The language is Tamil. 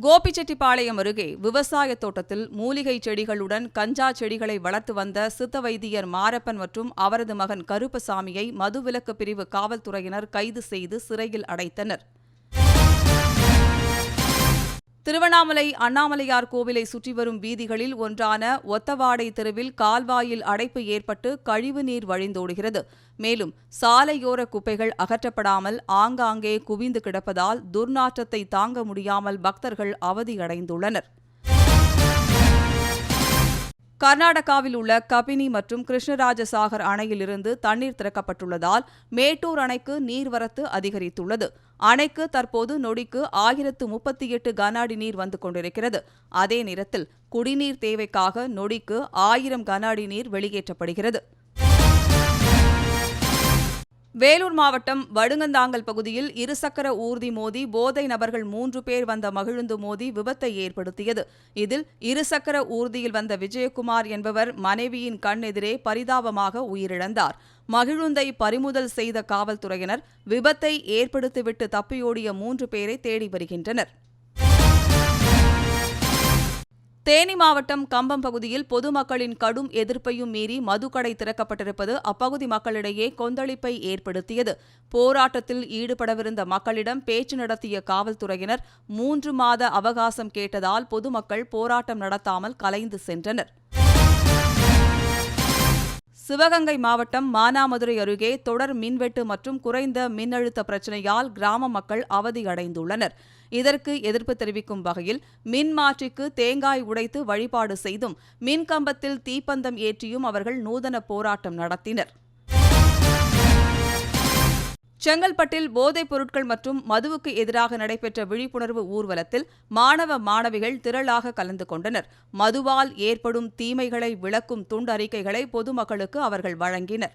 கோபிச்செட்டிப்பாளையம் அருகே விவசாய தோட்டத்தில் மூலிகை செடிகளுடன் கஞ்சா செடிகளை வளர்த்து வந்த சித்த வைத்தியர் மாரப்பன் மற்றும் அவரது மகன் கருப்பசாமியை மதுவிலக்கு பிரிவு காவல்துறையினர் கைது செய்து சிறையில் அடைத்தனர். திருவண்ணாமலை அண்ணாமலையார் கோவிலை சுற்றி வரும் வீதிகளில் ஒன்றான ஒத்தவாடை தெருவில் கால்வாயில் அடைப்பு ஏற்பட்டு கழிவுநீர் வழிந்தோடுகிறது. மேலும் சாலையோர குப்பைகள் அகற்றப்படாமல் ஆங்காங்கே குவிந்து கிடப்பதால் துர்நாற்றத்தை தாங்க முடியாமல் பக்தர்கள் அவதியடைந்துள்ளனர். கர்நாடகாவில் உள்ள கபினி மற்றும் கிருஷ்ணராஜசாகர் அணையிலிருந்து தண்ணீர் திறக்கப்பட்டுள்ளதால் மேட்டூர் அணைக்கு நீர்வரத்து அதிகரித்துள்ளது. அணைக்கு தற்போது நொடிக்கு 1038 கன அடி நீர் வந்து கொண்டிருக்கிறது. அதே நேரத்தில் குடிநீர் தேவைக்காக நொடிக்கு 1000 கன அடி நீர் வெளியேற்றப்படுகிறது. வேலூர் மாவட்டம் வடுங்கந்தாங்கல் பகுதியில் இருசக்கர ஊர்தி மோதி போதை நபர்கள் 3 பேர் வந்த மகிழுந்து மோதி விபத்தை ஏற்படுத்தியது. இதில் இருசக்கர ஊர்தியில் வந்த விஜயகுமார் என்பவர் மனைவியின் கண் எதிரே பரிதாபமாக உயிரிழந்தார். மகிழுந்தை பறிமுதல் செய்த காவல்துறையினர் விபத்தை ஏற்படுத்திவிட்டு தப்பியோடிய 3 பேரை தேடி வருகின்றனர். தேனி மாவட்டம் கம்பம் பகுதியில் பொதுமக்களின் கடும் எதிர்ப்பையும் மீறி மதுக்கடை திறக்கப்பட்டிருப்பது அப்பகுதி மக்களிடையே கொந்தளிப்பை ஏற்படுத்தியது. போராட்டத்தில் ஈடுபடவிருந்த மக்களிடம் பேச்சு நடத்திய காவல்துறையினர் 3 மாத அவகாசம் கேட்டதால் பொதுமக்கள் போராட்டம் நடத்தாமல் கலைந்து சென்றனர். சிவகங்கை மாவட்டம் மானாமதுரை அருகே தொடர் மின்வெட்டு மற்றும் குறைந்த மின்னழுத்த பிரச்சினையால் கிராம மக்கள் அவதியடைந்துள்ளனர். இதற்கு எதிர்ப்பு தெரிவிக்கும் வகையில் மின்மாற்றிக்கு தேங்காய் உடைத்து வழிபாடு செய்தும் மின்கம்பத்தில் தீப்பந்தம் ஏற்றியும் அவர்கள் நூதன போராட்டம் நடத்தினர். செங்கல்பட்டில் போதைப் பொருட்கள் மற்றும் மதுவுக்கு எதிராக நடைபெற்ற விழிப்புணர்வு ஊர்வலத்தில் மாணவ மாணவிகள் திரளாக கலந்து கொண்டனர். மதுவால் ஏற்படும் தீமைகளை விளக்கும் துண்டறிக்கைகளை பொதுமக்களுக்கு அவர்கள் வழங்கினர்.